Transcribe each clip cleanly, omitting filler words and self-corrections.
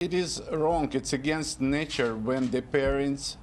It is wrong. It's against nature when the parents.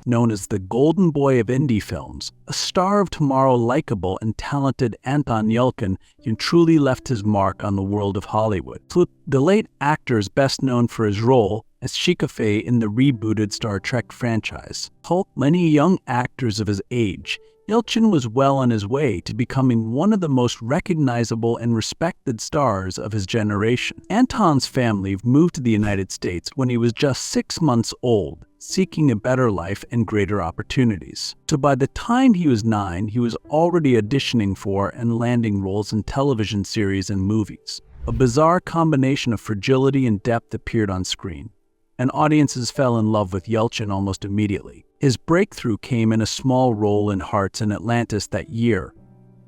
Known as the golden boy of indie films, a star of tomorrow, likable and talented Anton Yelchin truly left his mark on the world of Hollywood. The late actor is best known for his role as Chikafe in the rebooted Star Trek franchise. Like many young actors of his age, Yelchin was well on his way to becoming one of the most recognizable and respected stars of his generation. Anton's family moved to the United States when he was just 6 months old, seeking a better life and greater opportunities. So by the time he was 9, he was already auditioning for and landing roles in television series and movies. A bizarre combination of fragility and depth appeared on screen, and audiences fell in love with Yelchin almost immediately. His breakthrough came in a small role in Hearts and Atlantis that year.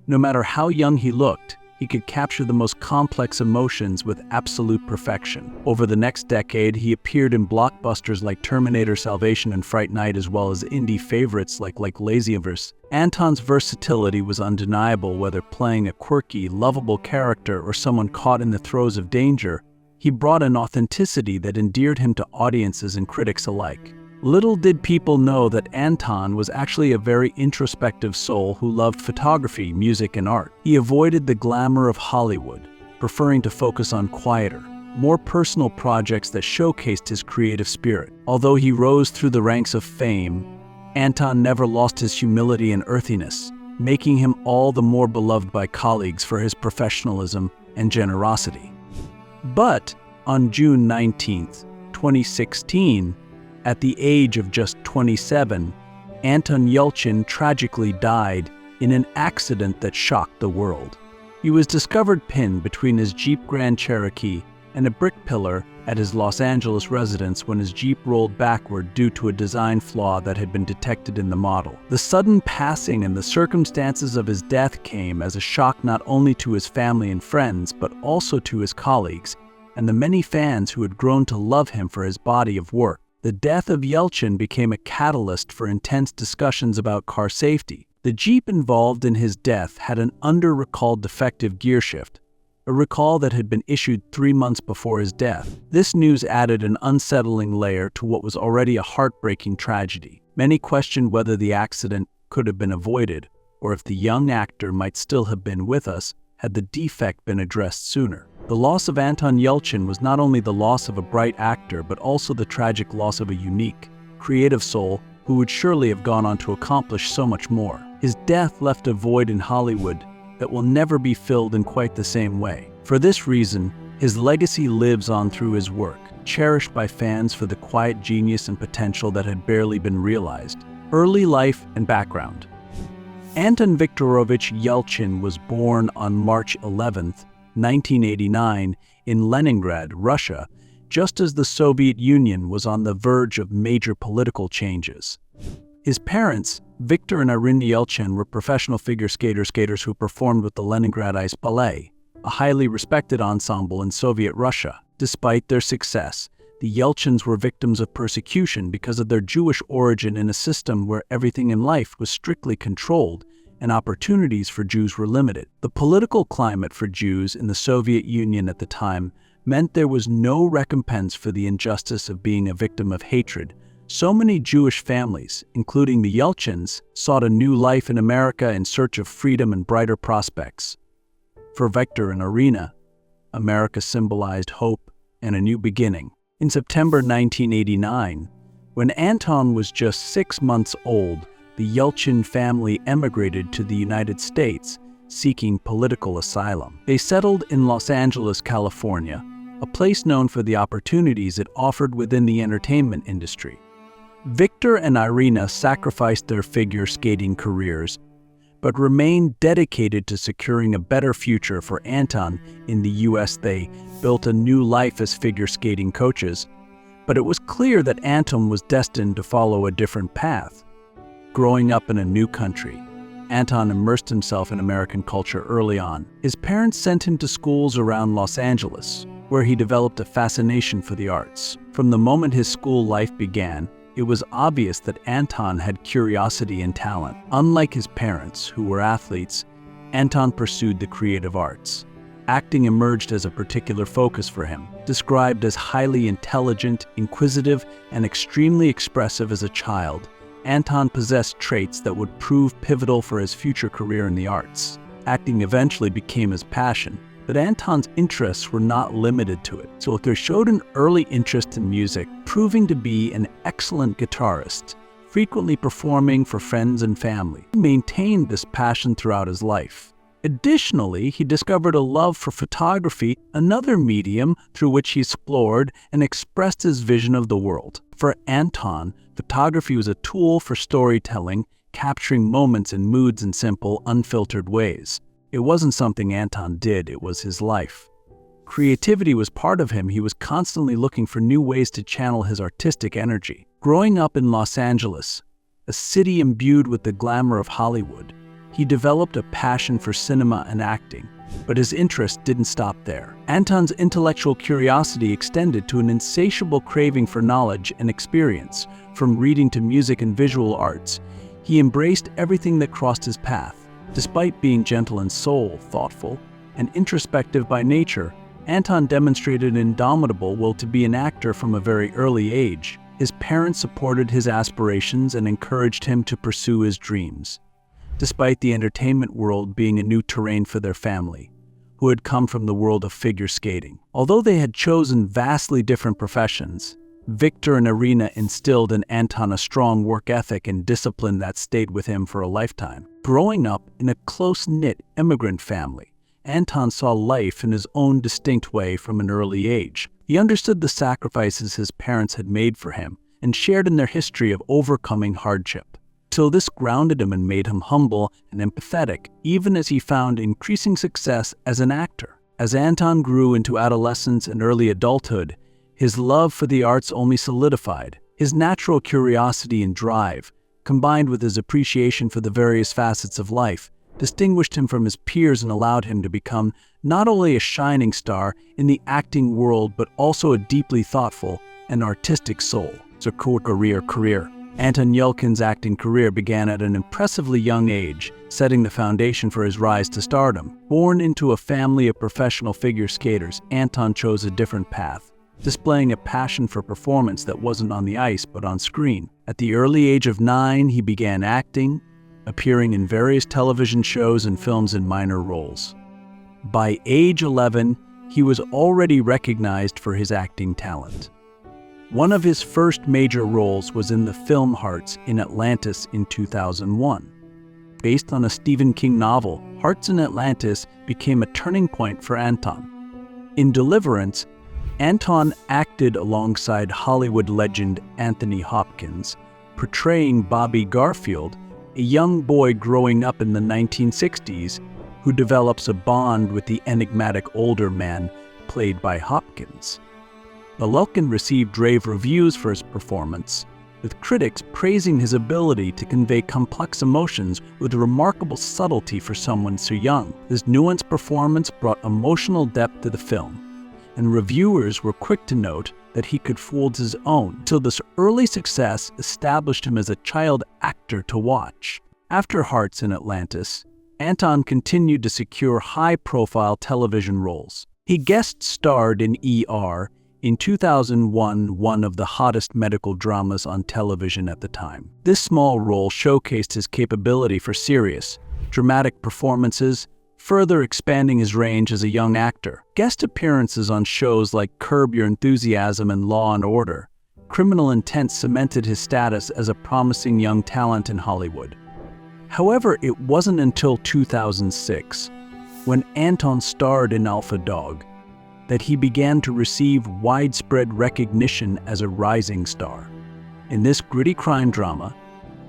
No matter how young he looked, he could capture the most complex emotions with absolute perfection. Over the next decade, he appeared in blockbusters like Terminator Salvation and Fright Night, as well as indie favorites like Lazyverse. Anton's versatility was undeniable, whether playing a quirky, lovable character or someone caught in the throes of danger. He brought an authenticity that endeared him to audiences and critics alike. Little did people know that Anton was actually a very introspective soul who loved photography, music, and art. He avoided the glamour of Hollywood, preferring to focus on quieter, more personal projects that showcased his creative spirit. Although he rose through the ranks of fame, Anton never lost his humility and earthiness, making him all the more beloved by colleagues for his professionalism and generosity. But on June 19, 2016, at the age of just 27, Anton Yelchin tragically died in an accident that shocked the world. He was discovered pinned between his Jeep Grand Cherokee and a brick pillar at his Los Angeles residence when his Jeep rolled backward due to a design flaw that had been detected in the model. The sudden passing and the circumstances of his death came as a shock not only to his family and friends, but also to his colleagues and the many fans who had grown to love him for his body of work. The death of Yelchin became a catalyst for intense discussions about car safety. The Jeep involved in his death had an under-recalled defective gearshift, a recall that had been issued 3 months before his death. This news added an unsettling layer to what was already a heartbreaking tragedy. Many questioned whether the accident could have been avoided, or if the young actor might still have been with us had the defect been addressed sooner. The loss of Anton Yelchin was not only the loss of a bright actor, but also the tragic loss of a unique, creative soul who would surely have gone on to accomplish so much more. His death left a void in Hollywood that will never be filled in quite the same way. For this reason, his legacy lives on through his work, cherished by fans for the quiet genius and potential that had barely been realized. Early life and background. Anton Viktorovich Yelchin was born on March 11, 1989, in Leningrad, Russia, just as the Soviet Union was on the verge of major political changes. His parents, Viktor and Irina Yelchin, were professional figure skaters who performed with the Leningrad Ice Ballet, a highly respected ensemble in Soviet Russia. Despite their success, the Yelchins were victims of persecution because of their Jewish origin in a system where everything in life was strictly controlled and opportunities for Jews were limited. The political climate for Jews in the Soviet Union at the time meant there was no recompense for the injustice of being a victim of hatred. So many Jewish families, including the Yelchins, sought a new life in America in search of freedom and brighter prospects. For Viktor and Irina, America symbolized hope and a new beginning. In September 1989, when Anton was just 6 months old, the Yelchin family emigrated to the United States, seeking political asylum. They settled in Los Angeles, California, a place known for the opportunities it offered within the entertainment industry. Viktor and Irina sacrificed their figure skating careers, but remained dedicated to securing a better future for Anton in the US. They built a new life as figure skating coaches, but it was clear that Anton was destined to follow a different path. Growing up in a new country, Anton immersed himself in American culture early on. His parents sent him to schools around Los Angeles, where he developed a fascination for the arts. From the moment his school life began, it was obvious that Anton had curiosity and talent. Unlike his parents, who were athletes, Anton pursued the creative arts. Acting emerged as a particular focus for him. Described as highly intelligent, inquisitive, and extremely expressive as a child, Anton possessed traits that would prove pivotal for his future career in the arts. Acting eventually became his passion, but Anton's interests were not limited to it. Yelchin showed an early interest in music, proving to be an excellent guitarist, frequently performing for friends and family. He maintained this passion throughout his life. Additionally, he discovered a love for photography, another medium through which he explored and expressed his vision of the world. For Anton, photography was a tool for storytelling, capturing moments and moods in simple, unfiltered ways. It wasn't something Anton did, it was his life. Creativity was part of him. He was constantly looking for new ways to channel his artistic energy. Growing up in Los Angeles, a city imbued with the glamour of Hollywood, he developed a passion for cinema and acting, but his interest didn't stop there. Anton's intellectual curiosity extended to an insatiable craving for knowledge and experience. From reading to music and visual arts, he embraced everything that crossed his path. Despite being gentle in soul, thoughtful, and introspective by nature, Anton demonstrated an indomitable will to be an actor from a very early age. His parents supported his aspirations and encouraged him to pursue his dreams. Despite the entertainment world being a new terrain for their family, who had come from the world of figure skating. Although they had chosen vastly different professions, Victor and Irina instilled in Anton a strong work ethic and discipline that stayed with him for a lifetime. Growing up in a close-knit immigrant family, Anton saw life in his own distinct way from an early age. He understood the sacrifices his parents had made for him and shared in their history of overcoming hardship. So this grounded him and made him humble and empathetic, even as he found increasing success as an actor. As Anton grew into adolescence and early adulthood, his love for the arts only solidified. His natural curiosity and drive, combined with his appreciation for the various facets of life, distinguished him from his peers and allowed him to become not only a shining star in the acting world, but also a deeply thoughtful and artistic soul. Career. Anton Yelchin's acting career began at an impressively young age, setting the foundation for his rise to stardom. Born into a family of professional figure skaters, Anton chose a different path, displaying a passion for performance that wasn't on the ice but on screen. At the early age of 9, he began acting, appearing in various television shows and films in minor roles. By age 11, he was already recognized for his acting talent. One of his first major roles was in the film Hearts in Atlantis in 2001. Based on a Stephen King novel, Hearts in Atlantis became a turning point for Anton. In Deliverance, Anton acted alongside Hollywood legend Anthony Hopkins, portraying Bobby Garfield, a young boy growing up in the 1960s who develops a bond with the enigmatic older man played by Hopkins. Yelchin received rave reviews for his performance, with critics praising his ability to convey complex emotions with remarkable subtlety for someone so young. His nuanced performance brought emotional depth to the film, and reviewers were quick to note that he could hold his own, till this early success established him as a child actor to watch. After Hearts in Atlantis, Anton continued to secure high-profile television roles. He guest starred in ER in 2001, one of the hottest medical dramas on television at the time. This small role showcased his capability for serious, dramatic performances, further expanding his range as a young actor. Guest appearances on shows like Curb Your Enthusiasm and Law & Order, Criminal Intent cemented his status as a promising young talent in Hollywood. However, it wasn't until 2006, when Anton starred in Alpha Dog, that he began to receive widespread recognition as a rising star. In this gritty crime drama,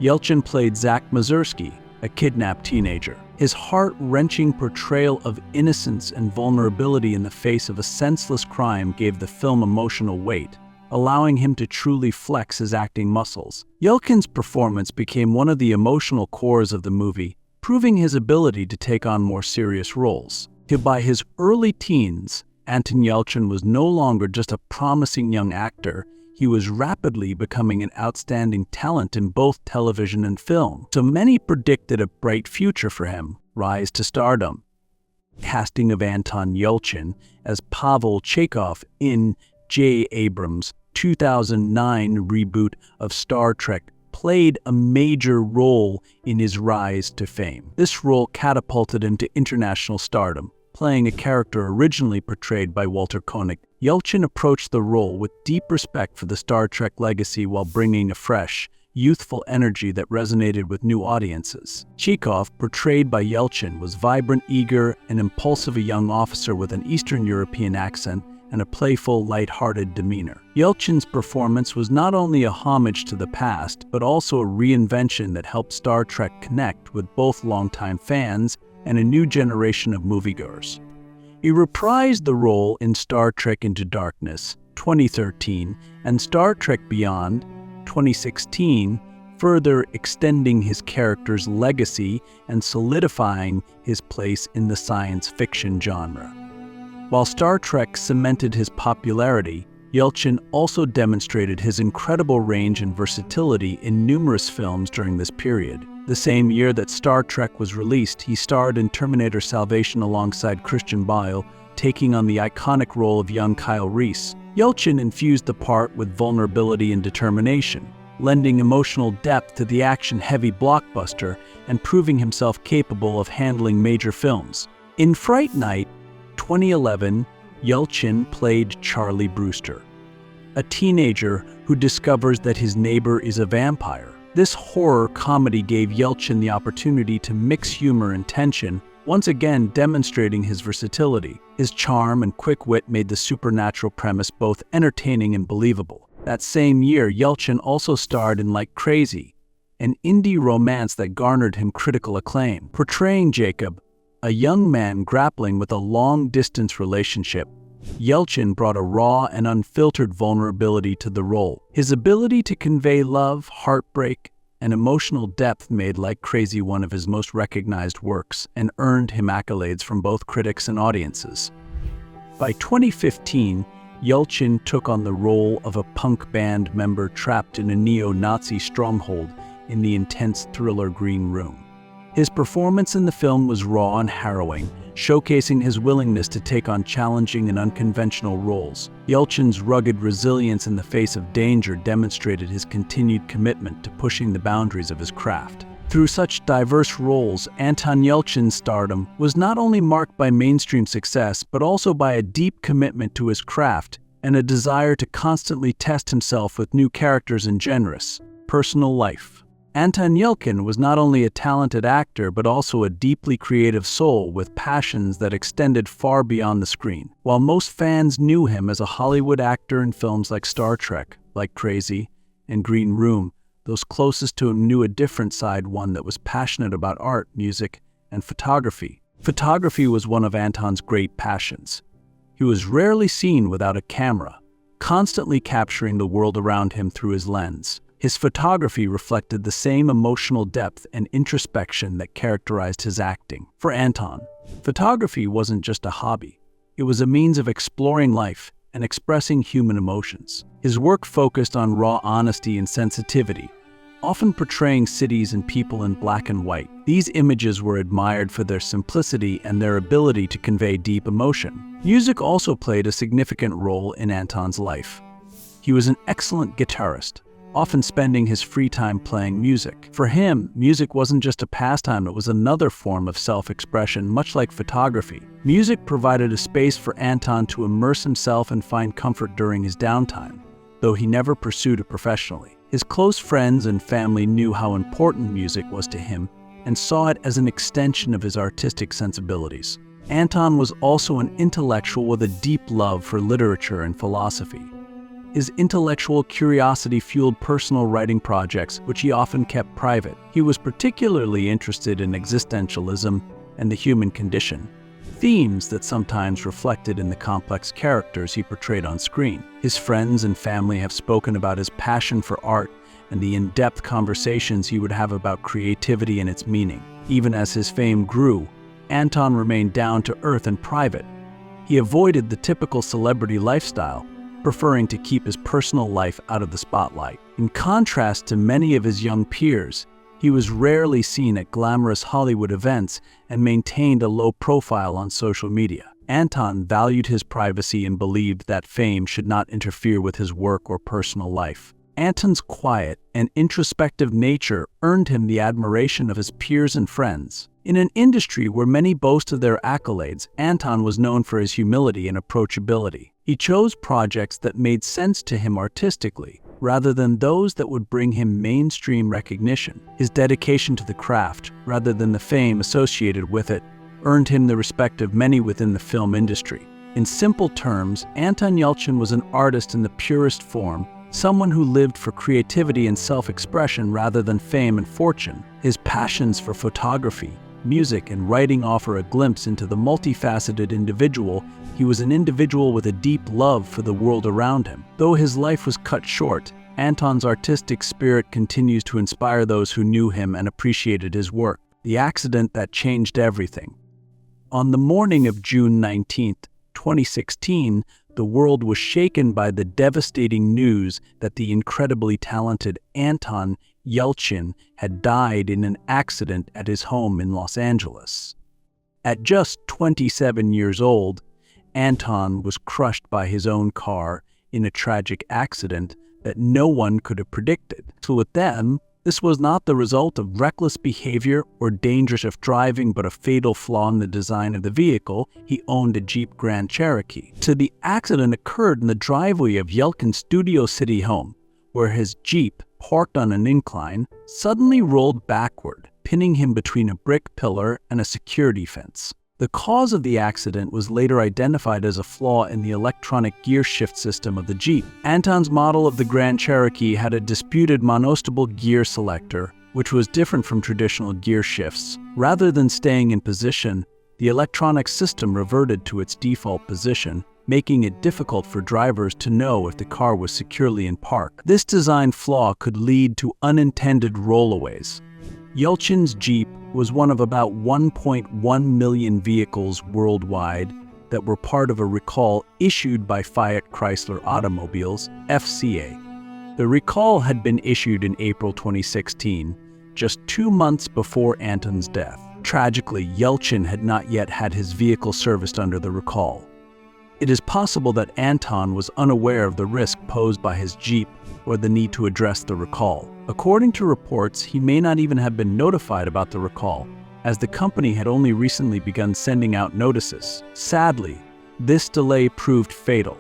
Yelchin played Zach Mazursky, a kidnapped teenager. His heart-wrenching portrayal of innocence and vulnerability in the face of a senseless crime gave the film emotional weight, allowing him to truly flex his acting muscles. Yelchin's performance became one of the emotional cores of the movie, proving his ability to take on more serious roles. By his early teens, Anton Yelchin was no longer just a promising young actor, he was rapidly becoming an outstanding talent in both television and film. So many predicted a bright future for him, rise to stardom. casting of Anton Yelchin as Pavel Chekhov in J. Abrams' 2009 reboot of Star Trek played a major role in his rise to fame. This role catapulted him to international stardom, playing a character originally portrayed by Walter Koenig. Yelchin approached the role with deep respect for the Star Trek legacy while bringing a fresh, youthful energy that resonated with new audiences. Chekhov, portrayed by Yelchin, was vibrant, eager, and impulsive, a young officer with an Eastern European accent and a playful, light-hearted demeanor. Yelchin's performance was not only a homage to the past, but also a reinvention that helped Star Trek connect with both longtime fans and a new generation of moviegoers. He reprised the role in Star Trek Into Darkness, 2013, and Star Trek Beyond, 2016, further extending his character's legacy and solidifying his place in the science fiction genre. While Star Trek cemented his popularity, Yelchin also demonstrated his incredible range and versatility in numerous films during this period. The same year that Star Trek was released, he starred in Terminator Salvation alongside Christian Bale, taking on the iconic role of young Kyle Reese. Yelchin infused the part with vulnerability and determination, lending emotional depth to the action-heavy blockbuster and proving himself capable of handling major films. In Fright Night, 2011, Yelchin played Charlie Brewster, a teenager who discovers that his neighbor is a vampire. This horror comedy gave Yelchin the opportunity to mix humor and tension, once again demonstrating his versatility. His charm and quick wit made the supernatural premise both entertaining and believable. That same year, Yelchin also starred in Like Crazy, an indie romance that garnered him critical acclaim. Portraying Jacob, a young man grappling with a long-distance relationship, Yelchin brought a raw and unfiltered vulnerability to the role. His ability to convey love, heartbreak, and emotional depth made Like Crazy one of his most recognized works and earned him accolades from both critics and audiences. By 2015, Yelchin took on the role of a punk band member trapped in a neo-Nazi stronghold in the intense thriller Green Room. His performance in the film was raw and harrowing, showcasing his willingness to take on challenging and unconventional roles. Yelchin's rugged resilience in the face of danger demonstrated his continued commitment to pushing the boundaries of his craft. Through such diverse roles, Anton Yelchin's stardom was not only marked by mainstream success, but also by a deep commitment to his craft and a desire to constantly test himself with new characters and genres. Personal life. Anton Yelchin was not only a talented actor, but also a deeply creative soul with passions that extended far beyond the screen. While most fans knew him as a Hollywood actor in films like Star Trek, Like Crazy, and Green Room, those closest to him knew a different side, one that was passionate about art, music, and photography. Photography was one of Anton's great passions. He was rarely seen without a camera, constantly capturing the world around him through his lens. His photography reflected the same emotional depth and introspection that characterized his acting. For Anton, photography wasn't just a hobby. It was a means of exploring life and expressing human emotions. His work focused on raw honesty and sensitivity, often portraying cities and people in black and white. These images were admired for their simplicity and their ability to convey deep emotion. Music also played a significant role in Anton's life. He was an excellent guitarist, often spending his free time playing music. For him, music wasn't just a pastime, it was another form of self-expression, much like photography. Music provided a space for Anton to immerse himself and find comfort during his downtime, though he never pursued it professionally. His close friends and family knew how important music was to him and saw it as an extension of his artistic sensibilities. Anton was also an intellectual with a deep love for literature and philosophy. His intellectual curiosity fueled personal writing projects, which he often kept private. He was particularly interested in existentialism and the human condition, themes that sometimes reflected in the complex characters he portrayed on screen. His friends and family have spoken about his passion for art and the in-depth conversations he would have about creativity and its meaning. Even as his fame grew, Anton remained down to earth and private. He avoided the typical celebrity lifestyle, preferring to keep his personal life out of the spotlight. In contrast to many of his young peers, he He was rarely seen at glamorous Hollywood events and maintained a low profile on social media. Anton valued his privacy and believed that fame should not interfere with his work or personal life. Anton's quiet and introspective nature earned him the admiration of his peers and friends. In an industry where many boast of their accolades, Anton was known for his humility and approachability. He chose projects that made sense to him artistically, rather than those that would bring him mainstream recognition. His dedication to the craft, rather than the fame associated with it, earned him the respect of many within the film industry. In simple terms, Anton Yelchin was an artist in the purest form, someone who lived for creativity and self-expression rather than fame and fortune. His passions for photography, music, and writing offer a glimpse into the multifaceted individual. He was an individual with a deep love for the world around him. Though his life was cut short, Anton's artistic spirit continues to inspire those who knew him and appreciated his work. The accident that changed everything. On the morning of June 19, 2016, the world was shaken by the devastating news that the incredibly talented Anton Yelchin had died in an accident at his home in Los Angeles. At just 27 years old, Anton was crushed by his own car in a tragic accident that no one could have predicted. So with them, this was not the result of reckless behavior or dangerous driving, but a fatal flaw in the design of the vehicle. He owned a Jeep Grand Cherokee. So the accident occurred in the driveway of Yelchin's Studio City home, where his Jeep, parked on an incline, suddenly rolled backward, pinning him between a brick pillar and a security fence. The cause of the accident was later identified as a flaw in the electronic gear shift system of the Jeep. Anton's model of the Grand Cherokee had a disputed monostable gear selector, which was different from traditional gear shifts. Rather than staying in position, the electronic system reverted to its default position, making it difficult for drivers to know if the car was securely in park. This design flaw could lead to unintended rollaways. Yelchin's Jeep was one of about 1.1 million vehicles worldwide that were part of a recall issued by Fiat Chrysler Automobiles, FCA. The recall had been issued in April 2016, just 2 months before Anton's death. Tragically, Yelchin had not yet had his vehicle serviced under the recall. It is possible that Anton was unaware of the risk posed by his Jeep or the need to address the recall. According to reports, he may not even have been notified about the recall, as the company had only recently begun sending out notices. Sadly, this delay proved fatal.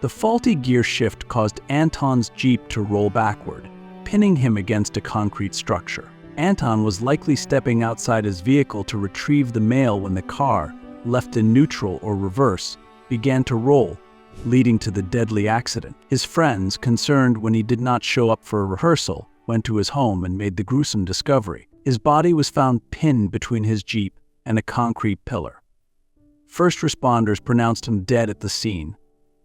The faulty gear shift caused Anton's Jeep to roll backward, pinning him against a concrete structure. Anton was likely stepping outside his vehicle to retrieve the mail when the car, left in neutral or reverse, began to roll, leading to the deadly accident. His friends, concerned when he did not show up for a rehearsal, went to his home and made the gruesome discovery. His body was found pinned between his Jeep and a concrete pillar. First responders pronounced him dead at the scene,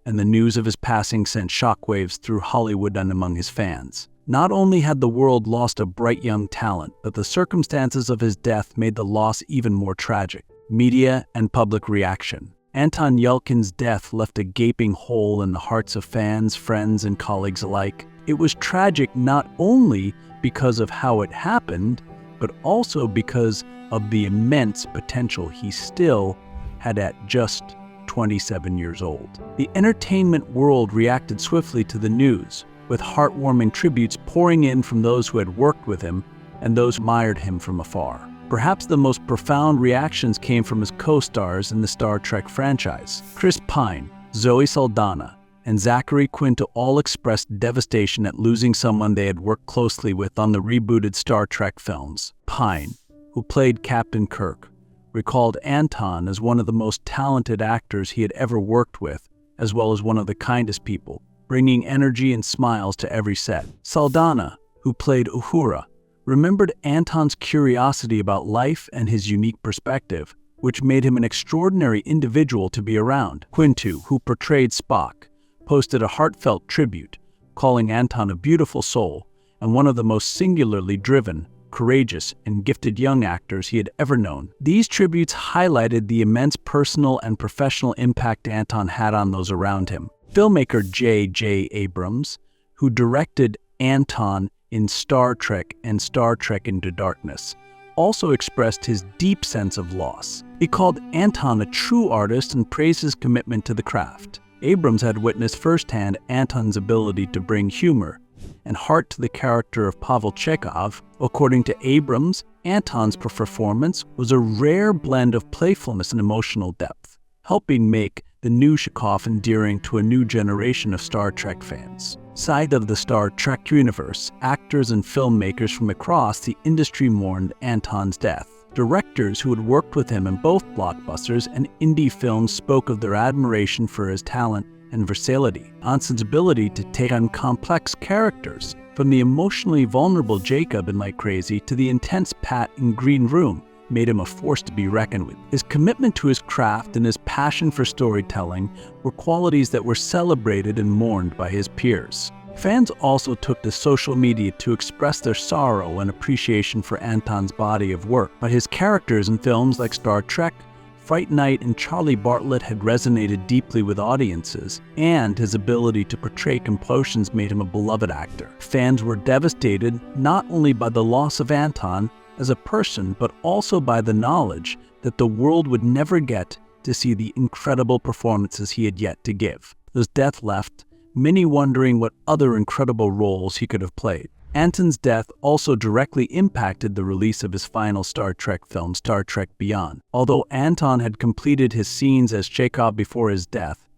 and the news of his passing sent shockwaves through Hollywood and among his fans. Not only had the world lost a bright young talent, but the circumstances of his death made the loss even more tragic. Media and public reaction. Anton Yelchin's death left a gaping hole in the hearts of fans, friends, and colleagues alike. It was tragic not only because of how it happened, but also because of the immense potential he still had at just 27 years old. The entertainment world reacted swiftly to the news, with heartwarming tributes pouring in from those who had worked with him and those who admired him from afar. Perhaps the most profound reactions came from his co-stars in the Star Trek franchise. Chris Pine, Zoe Saldana, and Zachary Quinto all expressed devastation at losing someone they had worked closely with on the rebooted Star Trek films. Pine, who played Captain Kirk, recalled Anton as one of the most talented actors he had ever worked with, as well as one of the kindest people, bringing energy and smiles to every set. Saldana, who played Uhura, remembered Anton's curiosity about life and his unique perspective, which made him an extraordinary individual to be around. Quinto, who portrayed Spock, posted a heartfelt tribute, calling Anton a beautiful soul and one of the most singularly driven, courageous, and gifted young actors he had ever known. These tributes highlighted the immense personal and professional impact Anton had on those around him. Filmmaker J.J. Abrams, who directed Anton in Star Trek and Star Trek Into Darkness, also expressed his deep sense of loss. He called Anton a true artist and praised his commitment to the craft. Abrams had witnessed firsthand Anton's ability to bring humor and heart to the character of Pavel Chekhov. According to Abrams, Anton's performance was a rare blend of playfulness and emotional depth, helping make the new Chekhov endearing to a new generation of Star Trek fans. Side of the Star Trek universe, actors and filmmakers from across the industry mourned Anton's death. Directors who had worked with him in both blockbusters and indie films spoke of their admiration for his talent and versatility. Anton's ability to take on complex characters, from the emotionally vulnerable Jacob in Like Crazy to the intense Pat in Green Room, made him a force to be reckoned with. His commitment to his craft and his passion for storytelling were qualities that were celebrated and mourned by his peers. Fans also took to social media to express their sorrow and appreciation for Anton's body of work, but his characters in films like Star Trek, Fright Night, and Charlie Bartlett had resonated deeply with audiences, and his ability to portray compulsions made him a beloved actor. Fans were devastated not only by the loss of Anton as a person, but also by the knowledge that the world would never get to see the incredible performances he had yet to give. His death left many wondering what other incredible roles he could have played. Anton's death also directly impacted the release of his final Star Trek film, Star Trek Beyond. Although Anton had completed his scenes as Chekhov before his death,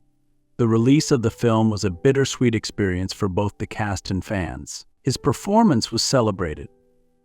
the release of the film was a bittersweet experience for both the cast and fans. His performance was celebrated,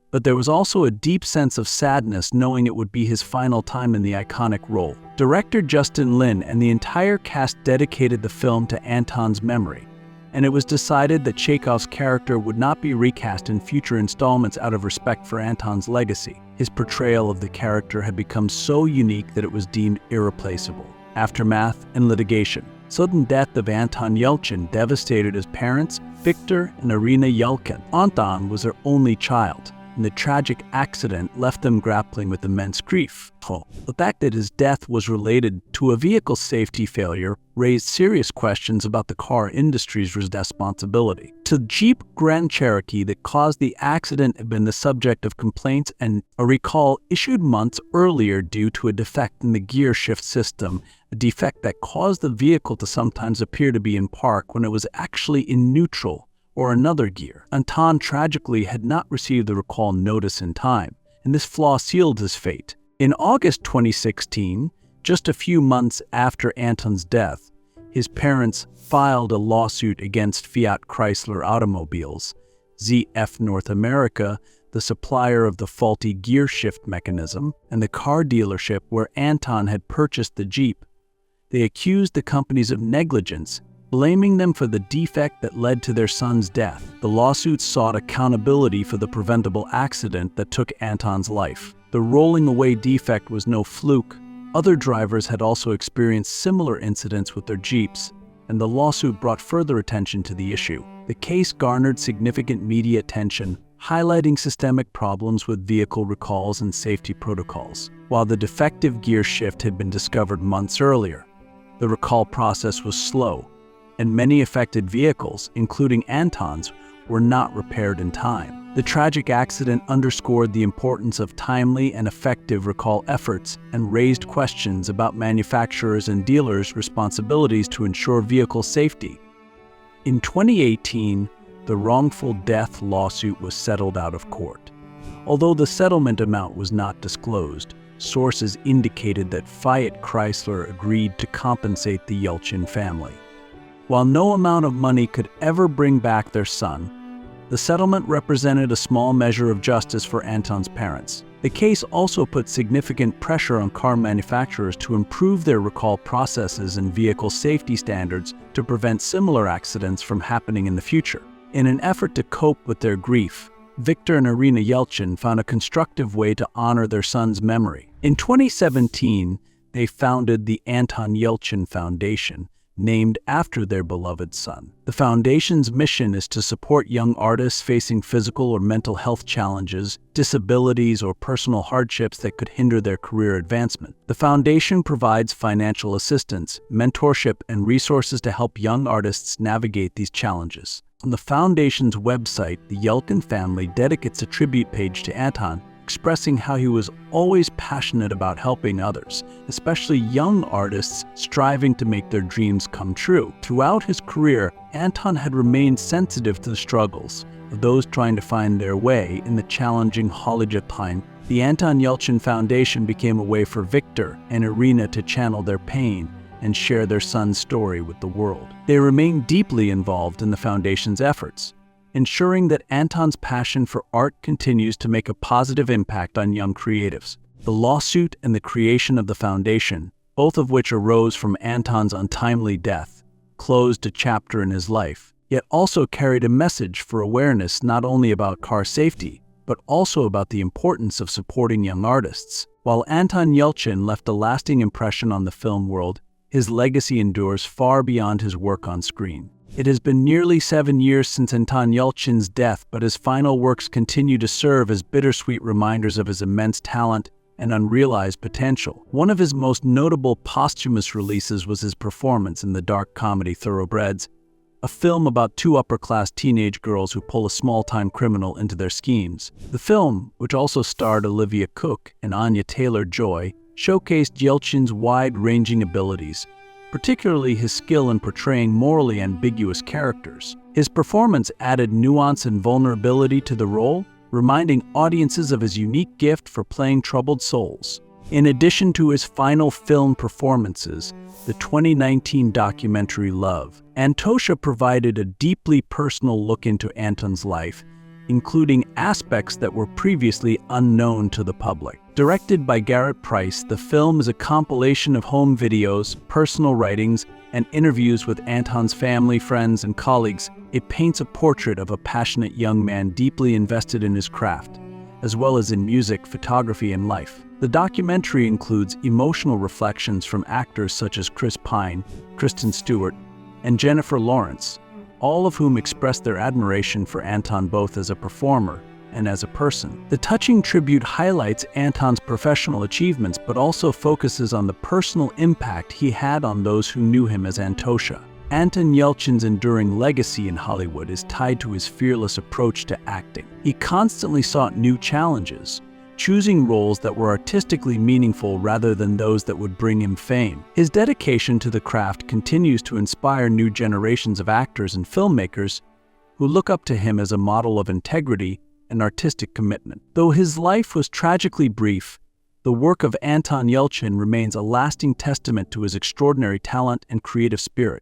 but there was also a deep sense of sadness knowing it would be his final time in the iconic role. Director Justin Lin and the entire cast dedicated the film to Anton's memory, and it was decided that Chekhov's character would not be recast in future installments out of respect for Anton's legacy. His portrayal of the character had become so unique that it was deemed irreplaceable. Aftermath and litigation. Sudden death of Anton Yelchin devastated his parents, Viktor and Irina Yelchin. Anton was their only child, and the tragic accident left them grappling with immense grief. The fact that his death was related to a vehicle safety failure raised serious questions about the car industry's responsibility. The Jeep Grand Cherokee that caused the accident had been the subject of complaints and a recall issued months earlier due to a defect in the gear shift system, a defect that caused the vehicle to sometimes appear to be in park when it was actually in neutral or another gear. Anton tragically had not received the recall notice in time, and this flaw sealed his fate. In August 2016, just a few months after Anton's death, his parents filed a lawsuit against Fiat Chrysler Automobiles, ZF North America, the supplier of the faulty gear shift mechanism, and the car dealership where Anton had purchased the Jeep. They accused the companies of negligence, blaming them for the defect that led to their son's death. The lawsuit sought accountability for the preventable accident that took Anton's life. The rolling away defect was no fluke. Other drivers had also experienced similar incidents with their Jeeps, and the lawsuit brought further attention to the issue. The case garnered significant media attention, highlighting systemic problems with vehicle recalls and safety protocols. While the defective gear shift had been discovered months earlier, the recall process was slow, and many affected vehicles, including Anton's, were not repaired in time. The tragic accident underscored the importance of timely and effective recall efforts and raised questions about manufacturers' and dealers' responsibilities to ensure vehicle safety. In 2018, the wrongful death lawsuit was settled out of court. Although the settlement amount was not disclosed, sources indicated that Fiat Chrysler agreed to compensate the Yelchin family. While no amount of money could ever bring back their son, the settlement represented a small measure of justice for Anton's parents. The case also put significant pressure on car manufacturers to improve their recall processes and vehicle safety standards to prevent similar accidents from happening in the future. In an effort to cope with their grief, Viktor and Irina Yelchin found a constructive way to honor their son's memory. In 2017, they founded the Anton Yelchin Foundation, named after their beloved son. The foundation's mission is to support young artists facing physical or mental health challenges, disabilities, or personal hardships that could hinder their career advancement. The foundation provides financial assistance, mentorship, and resources to help young artists navigate these challenges. On the foundation's website, the Yelchin family dedicates a tribute page to Anton, expressing how he was always passionate about helping others, especially young artists striving to make their dreams come true. Throughout his career, Anton had remained sensitive to the struggles of those trying to find their way in the challenging Hollywood time. The Anton Yelchin Foundation became a way for Victor and Irina to channel their pain and share their son's story with the world. They remain deeply involved in the foundation's efforts, ensuring that Anton's passion for art continues to make a positive impact on young creatives. The lawsuit and the creation of the foundation, both of which arose from Anton's untimely death, closed a chapter in his life, yet also carried a message for awareness not only about car safety, but also about the importance of supporting young artists. While Anton Yelchin left a lasting impression on the film world, his legacy endures far beyond his work on screen. It has been nearly 7 years since Anton Yelchin's death, but his final works continue to serve as bittersweet reminders of his immense talent and unrealized potential. One of his most notable posthumous releases was his performance in the dark comedy Thoroughbreds, a film about two upper-class teenage girls who pull a small-time criminal into their schemes. The film, which also starred Olivia Cooke and Anya Taylor-Joy, showcased Yelchin's wide-ranging abilities, particularly his skill in portraying morally ambiguous characters. His performance added nuance and vulnerability to the role, reminding audiences of his unique gift for playing troubled souls. In addition to his final film performances, the 2019 documentary Love, Antosha provided a deeply personal look into Anton's life, including aspects that were previously unknown to the public. Directed by Garrett Price, the film is a compilation of home videos, personal writings, and interviews with Anton's family, friends, and colleagues. It paints a portrait of a passionate young man deeply invested in his craft, as well as in music, photography, and life. The documentary includes emotional reflections from actors such as Chris Pine, Kristen Stewart, and Jennifer Lawrence, all of whom expressed their admiration for Anton both as a performer and as a person. The touching tribute highlights Anton's professional achievements but also focuses on the personal impact he had on those who knew him as Antosha. Anton Yelchin's enduring legacy in Hollywood is tied to his fearless approach to acting. He constantly sought new challenges, choosing roles that were artistically meaningful rather than those that would bring him fame. His dedication to the craft continues to inspire new generations of actors and filmmakers who look up to him as a model of integrity and artistic commitment. Though his life was tragically brief, the work of Anton Yelchin remains a lasting testament to his extraordinary talent and creative spirit.